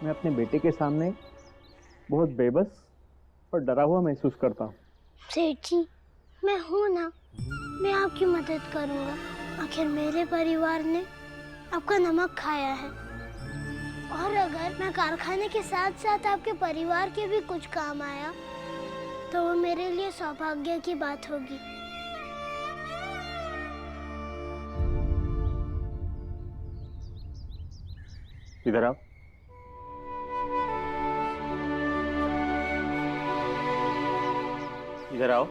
मैं अपने बेटे के सामने बहुत बेबस और डरा हुआ महसूस करता हूँ। सेठ जी, मैं हूँ ना, मैं आपकी मदद करूँगा। आखिर मेरे परिवार ने आपका नमक खाया है, और अगर मैं कारखाने के साथ साथ आपके परिवार के भी कुछ काम आया तो वो मेरे लिए सौभाग्य की बात होगी। इधर आओ। इधर आओ।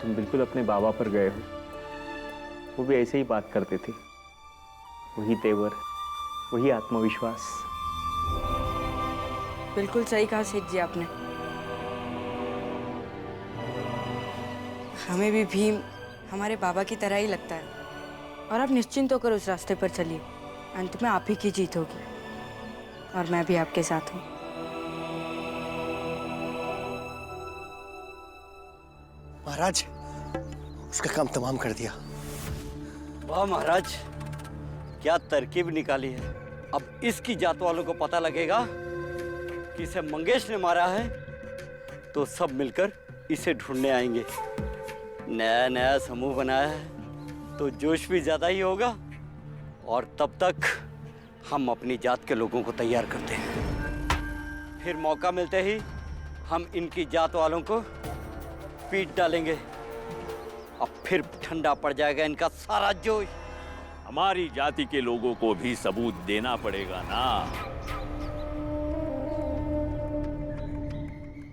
तुम बिल्कुल अपने बाबा पर गए हो। वो भी ऐसे ही बात करते थे, वही तेवर, वही आत्मविश्वास। बिल्कुल सही कहा सेठ जी आपने। हमें भी भीम हमारे बाबा की तरह ही लगता है। और आप निश्चिंत होकर उस रास्ते पर चलिए, अंत में आप ही की जीत होगी और मैं भी आपके साथ हूँ। महाराज, उसका काम तमाम कर दिया। वाह महाराज, क्या तरकीब निकाली है। अब इसकी जात वालों को पता लगेगा कि इसे मंगेश ने मारा है तो सब मिलकर इसे ढूंढने आएंगे। नया नया समूह बनाया है तो जोश भी ज्यादा ही होगा, और तब तक हम अपनी जात के लोगों को तैयार करते हैं। फिर मौका मिलते ही हम इनकी जात वालों को पीट डालेंगे। अब फिर ठंडा पड़ जाएगा इनका सारा जोश। हमारी जाति के लोगों को भी सबूत देना पड़ेगा ना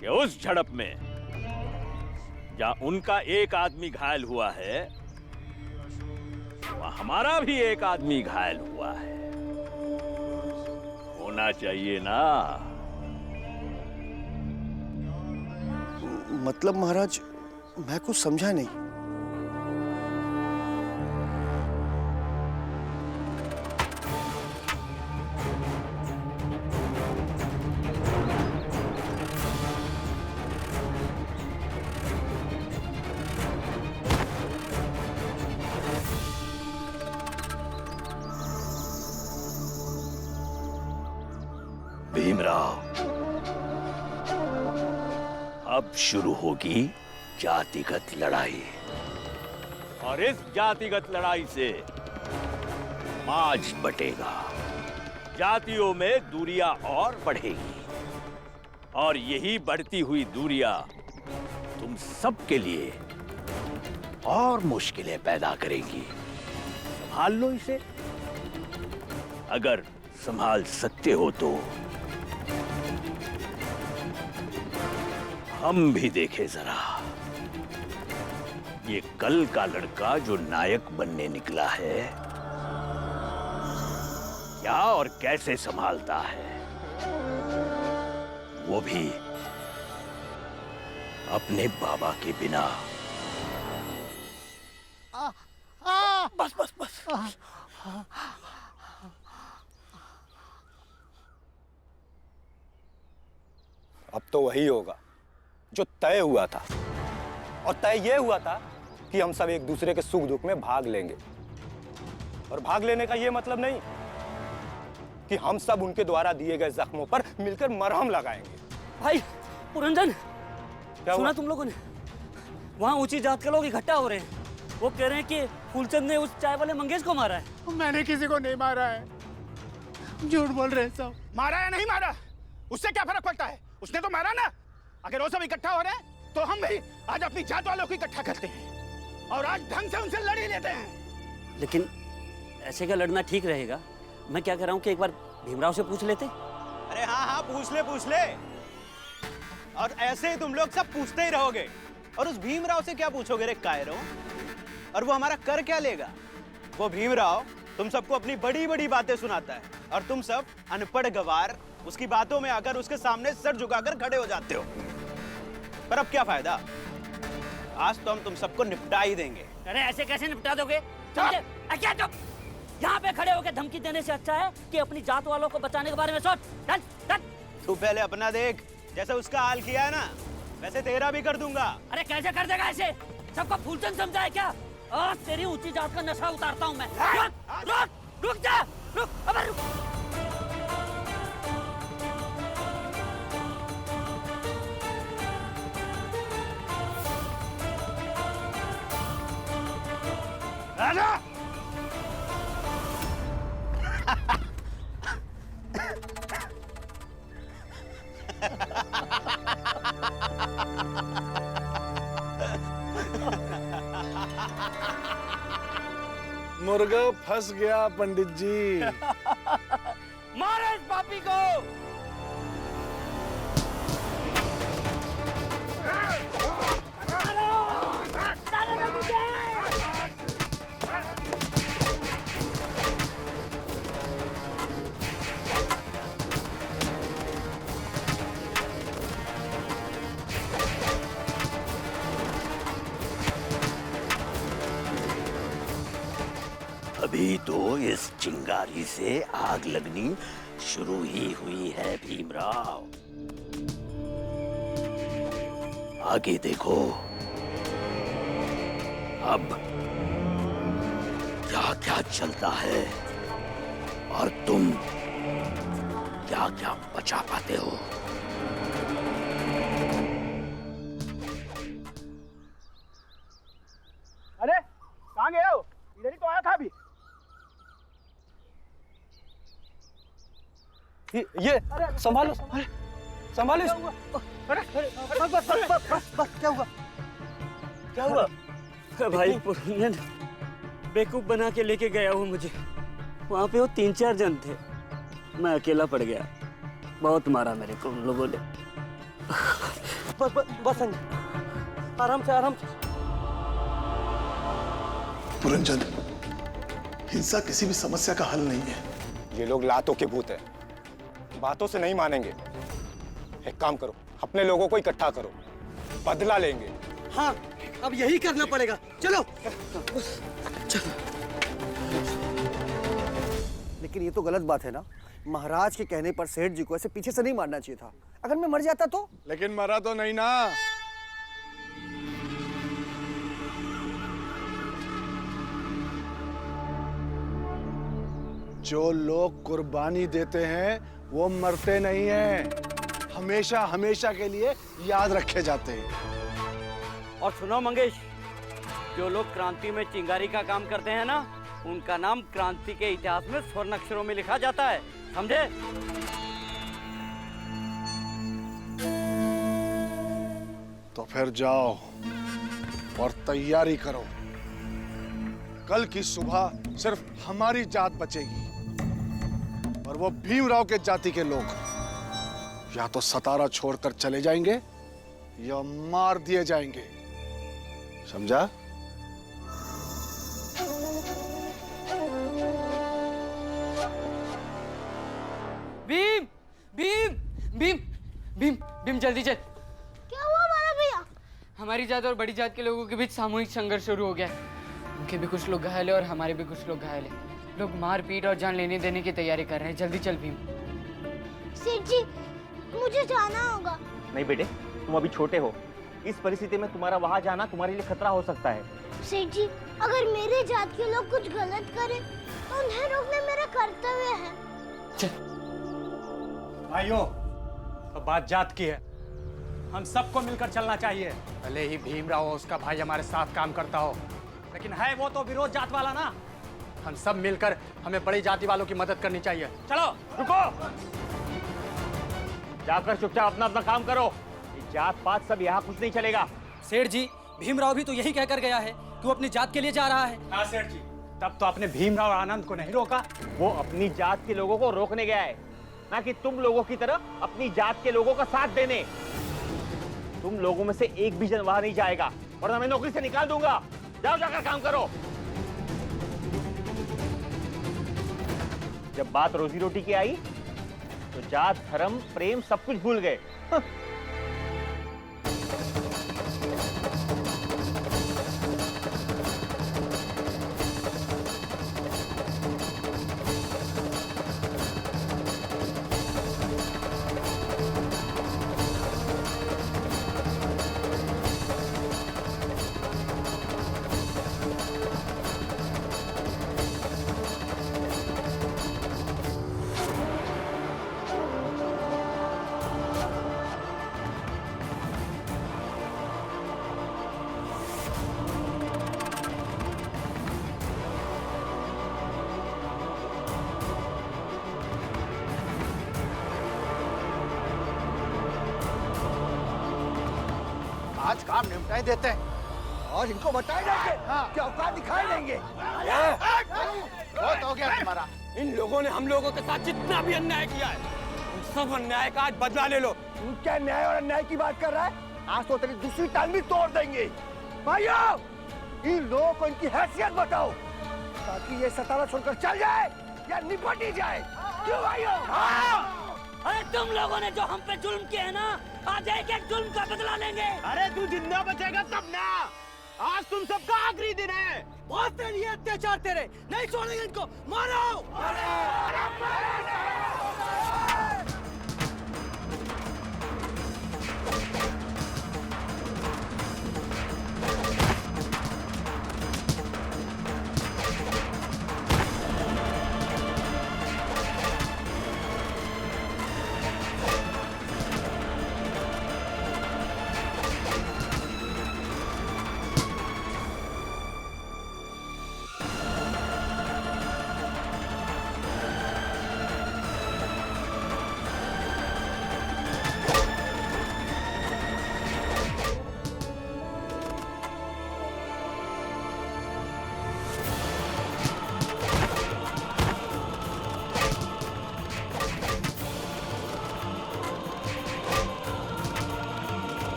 कि उस झड़प में जहां उनका एक आदमी घायल हुआ है, वहां हमारा भी एक आदमी घायल हुआ है। होना चाहिए ना। मतलब महाराज, मैं कुछ समझा नहीं। भीमराव, अब शुरू होगी जातिगत लड़ाई, और इस जातिगत लड़ाई से समाज बटेगा, जातियों में दूरियां और बढ़ेगी, और यही बढ़ती हुई दूरियां तुम सबके लिए और मुश्किलें पैदा करेंगी। संभाल लो इसे। अगर संभाल सकते हो तो हम भी देखें जरा, ये कल का लड़का जो नायक बनने निकला है, क्या और कैसे संभालता है, वो भी अपने बाबा के बिना। बस बस बस। अब तो वही होगा जो तय हुआ था, और तय यह हुआ था कि हम सब एक दूसरे के सुख दुख में भाग लेंगे। और भाग लेने का यह मतलब नहीं कि हम सब उनके द्वारा दिए गए जख्मों पर मिलकर मरहम लगाएंगे। भाई पुरंजन, क्या सुना हुआ? तुम लोगों ने? वहाँ ऊंची जात के लोग इकट्ठा हो रहे हैं। वो कह रहे हैं कि फूलचंद ने उस चाय वाले मंगेश को मारा है। मैंने किसी को नहीं मारा है, झूठ बोल रहे हैं सब। मारा या नहीं मारा, उससे क्या फर्क पड़ता है? उसने तो मारा ना। अगर वो सब इकट्ठा हो रहे हैं तो हम भी आज अपनी जात वालों को इकट्ठा करते हैं और आज ढंग से उनसे लड़ ही लेते हैं। लेकिन ऐसे का लड़ना ठीक रहेगा? मैं क्या कह रहा हूँ कि एक बार भीमराव से पूछ लेते। अरे हाँ हाँ, पूछ ले। और ऐसे ही तुम लोग सब पूछते ही रहोगे। और उस भीमराव से क्या पूछोगे रे कायरों? और वो हमारा कर क्या लेगा? वो भीमराव तुम सबको अपनी बड़ी बड़ी बातें सुनाता है और तुम सब अनपढ़ गवार उसकी बातों में आकर उसके सामने सर झुकाकर खड़े हो जाते हो। पर अब क्या फायदा, आज तो हम तुम सबको निपटा ही देंगे। अरे ऐसे कैसे निपटा दोगे? समझे? क्या चुप? यहाँ पे खड़े होकर धमकी देने से अच्छा है कि अपनी जात वालों को बचाने के बारे में सोच। चल चल। तू पहले अपना देख, जैसे उसका हाल किया है ना वैसे तेरा भी कर दूंगा। अरे कैसे कर देगा ऐसे? सबको फूलचंद समझा है क्या? और तेरी ऊंची जात का नशा उतारता हूँ मैं। रुक रुक रुक जा, रुक अबे रुक। राजा मुर्गा फंस गया पंडित जी। मारो इस पापी को। अभी तो इस चिंगारी से आग लगनी शुरू ही हुई है भीमराव। आगे देखो अब क्या क्या चलता है और तुम क्या क्या बचा पाते हो। अरे कहाँ गए हो? इधर ही तो आया था अभी। ये संभालो, अरे संभालो इसको। अरे बस क्या हुआ? क्या हुआ? भाई पुरनियन बेवकूफ बना के लेके गया वो मुझे। वहाँ पे वो 3-4 जन थे, मैं अकेला पड़ गया। बहुत मारा मेरे को उन लोगों ने। बस आराम से आराम से। पुरंजन, हिंसा किसी भी समस्या का हल नहीं है। ये लोग लातों के भूत हैं, बातों से नहीं मानेंगे। एक काम करो, अपने लोगों को इकट्ठा करो, बदला लेंगे। हाँ, अब यही करना पड़ेगा। चलो। लेकिन ये तो गलत बात है ना, महाराज के कहने पर सेठ जी को ऐसे पीछे से नहीं मारना चाहिए था। अगर मैं मर जाता तो? लेकिन मरा तो नहीं ना। जो लोग कुर्बानी देते हैं वो मरते नहीं हैं, हमेशा हमेशा के लिए याद रखे जाते हैं। और सुनो मंगेश, जो लोग क्रांति में चिंगारी का काम करते हैं ना, उनका नाम क्रांति के इतिहास में स्वर्ण अक्षरों में लिखा जाता है, समझे? तो फिर जाओ और तैयारी करो। कल की सुबह सिर्फ हमारी जात बचेगी और वो भीमराव के जाति के लोग या तो सतारा छोड़कर चले जाएंगे या मार दिए जाएंगे, समझा? भीम भीम भीम भीम भीम जल्दी चल। क्या हुआ बड़ा भैया? हमारी जात और बड़ी जात के लोगों के बीच सामूहिक संघर्ष शुरू हो गया है। उनके भी कुछ लोग घायल है और हमारे भी कुछ लोग घायल है। लोग मार पीट और जान लेने देने की तैयारी कर रहे हैं। जल्दी चल भीम। सेठ जी, मुझे जाना होगा। नहीं बेटे, तुम अभी छोटे हो। इस परिस्थिति में तुम्हारा वहां जाना तुम्हारे लिए खतरा हो सकता है। सेठ जी, अगर मेरे जात के लोग कुछ गलत करें तो उन्हें रोकना मेरा कर्तव्य है। भाइयों, तो बात जात की है, हम सबको मिलकर चलना चाहिए। भले ही भीमराव और उसका भाई हमारे साथ काम करता हो, लेकिन है वो तो विरोध जात वाला ना। हम सब मिलकर हमें बड़ी जाति वालों की मदद करनी चाहिए। चलो रुको, जाकर चुपचाप अपना अपना काम करो। ये जात पात सब यहाँ कुछ नहीं चलेगा। सेठ जी, भीमराव भी तो यही कहकर गया है कि वो अपनी जात के लिए जा रहा है। हाँ सेठ जी, तब तो आपने भीमराव आनंद को नहीं रोका। वो अपनी जात के लोगों को रोकने गया है, ना कि तुम लोगों की तरह अपनी जात के लोगों का साथ देने। तुम लोगों में से एक भी जन वहां नहीं जाएगा वरना मैं नौकरी से निकाल दूंगा। जाओ जाकर काम करो। जब बात रोजी रोटी की आई तो जात धर्म प्रेम सब कुछ भूल गए। आज काम निपटाई देते हैं और इनको बताए देंगे कि औकात दिखाई देंगे। बहुत हो गया तुम्हारा। इन लोगों ने हम लोगों के साथ जितना भी अन्याय किया है, उन सब अन्याय का आज बदला ले लो। तू क्या न्याय और अन्याय की बात कर रहा है? आज तो तेरी दूसरी टांग भी तोड़ देंगे। भाइयों, इन लोगों को इनकी हैसियत बताओ ताकि ये सताना छोड़कर चल जाए या निपट ही जाए। क्यों भाइयों? अरे तुम लोगों ने जो हम पे जुल्म किया है ना, आज एक एक जुल्म का बदला लेंगे। अरे तू जिंदा बचेगा तब ना। आज तुम सबका आखिरी दिन है। बहुत तेरे लिए अत्याचार तेरे, नहीं छोड़ेंगे इनको, मारो।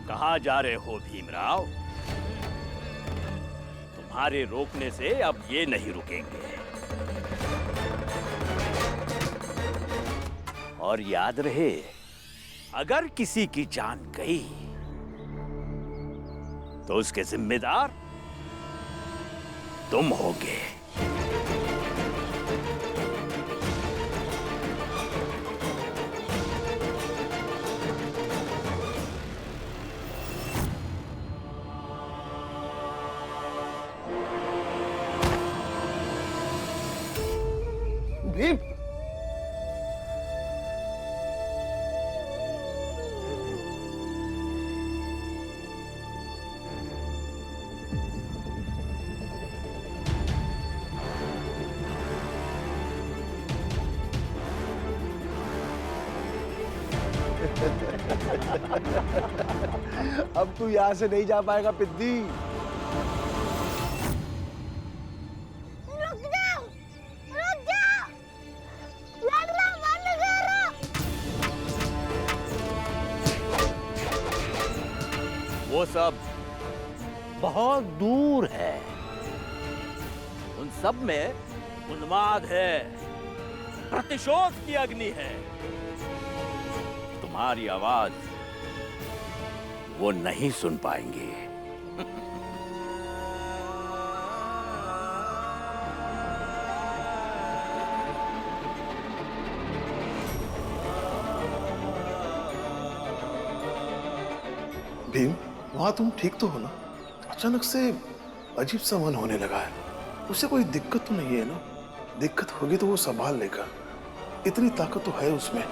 कहाँ जा रहे हो भीमराव? तुम्हारे रोकने से अब ये नहीं रुकेंगे। और याद रहे, अगर किसी की जान गई तो उसके जिम्मेदार तुम होगे। भीम, अब तू यहाँ से नहीं जा पाएगा पिद्दी। रुक जाओ, रुक जाओ, लड़ना बंद करो। वो सब बहुत दूर है। उन सब में उन्माद है, प्रतिशोध की अग्नि है। तुम्हारी आवाज वो नहीं सुन पाएंगे। भीम, वहां तुम ठीक तो हो ना? अचानक से अजीब सा मन होने लगा है। उसे कोई दिक्कत तो नहीं है ना? दिक्कत होगी तो वो संभाल लेगा, इतनी ताकत तो है उसमें।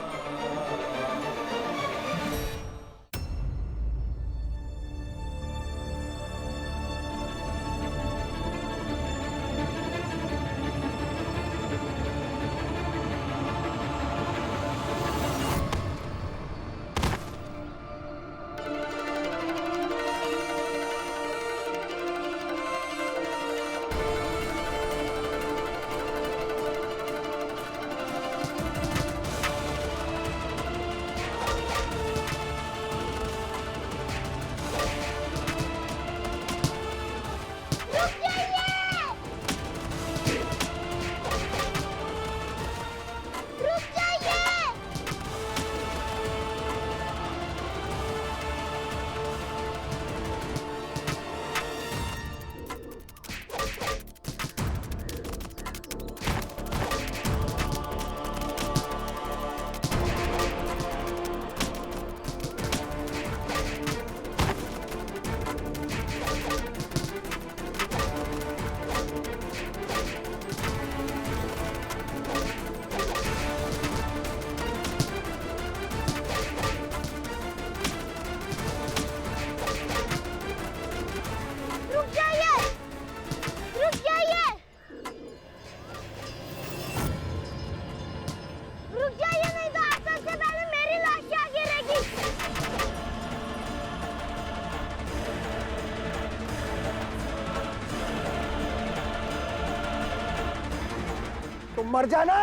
मर जाना।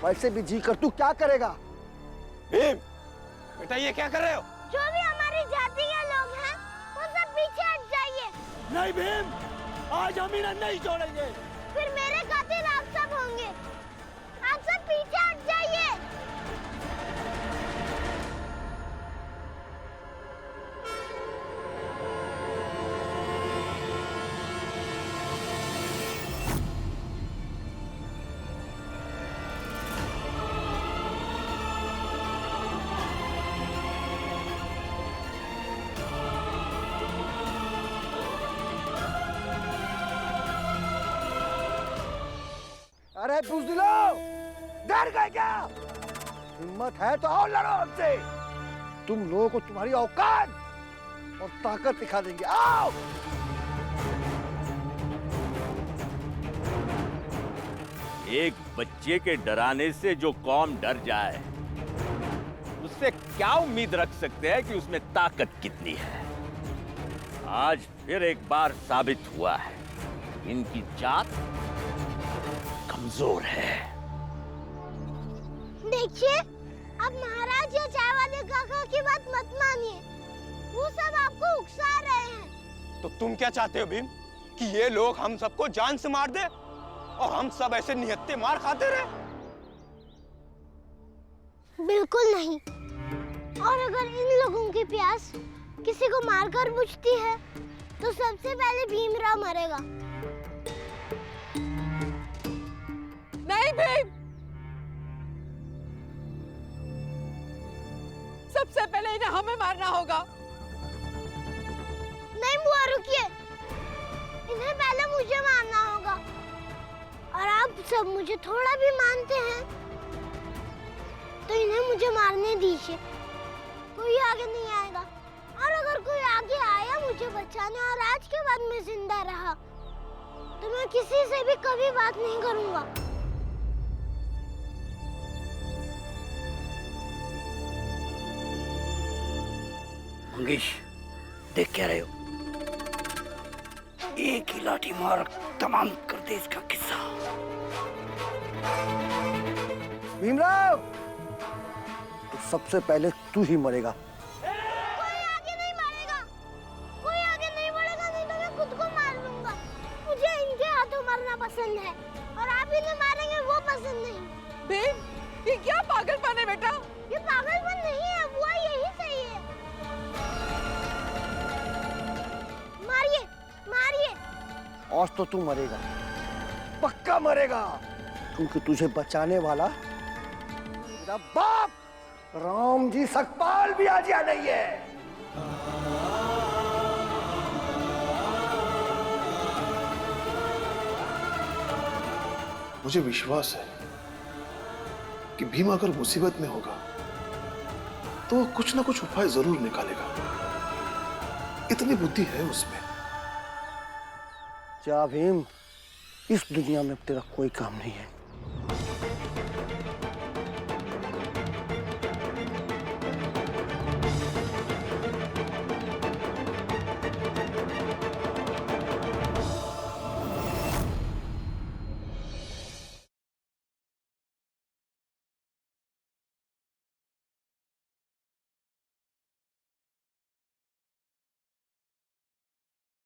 वैसे भी जी कर तू क्या करेगा? भीम, बेटा ये क्या कर रहे हो? जो भी हमारी जाति के लोग हैं वो सब पीछे हट जाइए। नहीं भीम, आज हम इन्हें नहीं छोड़ेंगे। फिर मेरे कातिल आप सब होंगे। आप सब पीछे हट जाइए। अरे बुज़दिलो, डर गए क्या? हिम्मत है तो आओ लड़ो हमसे। तुम लोगों को तुम्हारी औकात और ताकत दिखा देंगे। आओ। एक बच्चे के डराने से जो कौम डर जाए, उससे क्या उम्मीद रख सकते हैं कि उसमें ताकत कितनी है? आज फिर एक बार साबित हुआ है, इनकी जात कमजोर है। देखिए, अब महाराज या चाय वाले काका की बात मत मानिए। वो सब आपको उकसा रहे हैं। तो तुम क्या चाहते हो भीम? कि ये लोग हम सबको जान से मार दे और हम सब ऐसे निहत्थे मार खाते रहे? बिल्कुल नहीं। और अगर इन लोगों की प्यास किसी को मारकर बुझती है तो सबसे पहले भीमराव मरेगा। नहीं भीम, सबसे पहले इन्हें हमें मारना होगा। नहीं बुआ, रुकिए। इन्हें पहले मुझे मारना होगा। और आप सब मुझे थोड़ा भी मानते हैं तो इन्हें मुझे मारने दीजिए। कोई आगे नहीं आएगा। और अगर कोई आगे आया मुझे बचाने और आज के बाद मैं जिंदा रहा तो मैं किसी से भी कभी बात नहीं करूंगा। मंगेश, देख क्या रहे हो? एक ही लाठी मार तमाम कर दे इसका किस्सा। भीमराव, तो सबसे पहले तू ही मरेगा। कोई आगे नहीं मारेगा। कोई आगे नहीं बढ़ेगा, नहीं तो मैं खुद को मार लूंगा। मुझे इनके हाथों मरना पसंद है और आप इन्हें मारेंगे वो पसंद नहीं। भीम, ये क्या पागलपन है बेटा? ये पागलपन नहीं है बुआ, यही सही है। मारिए, मारिए। आज तो तू मरेगा, पक्का मरेगा, क्योंकि तुझे बचाने वाला तेरा बाप राम जी सकपाल भी आज यहाँ नहीं है। मुझे विश्वास है कि भीम अगर मुसीबत में होगा तो वो कुछ ना कुछ उपाय जरूर निकालेगा। इतनी बुद्धि है उसमें। जा भीम, इस दुनिया में तेरा कोई काम नहीं है।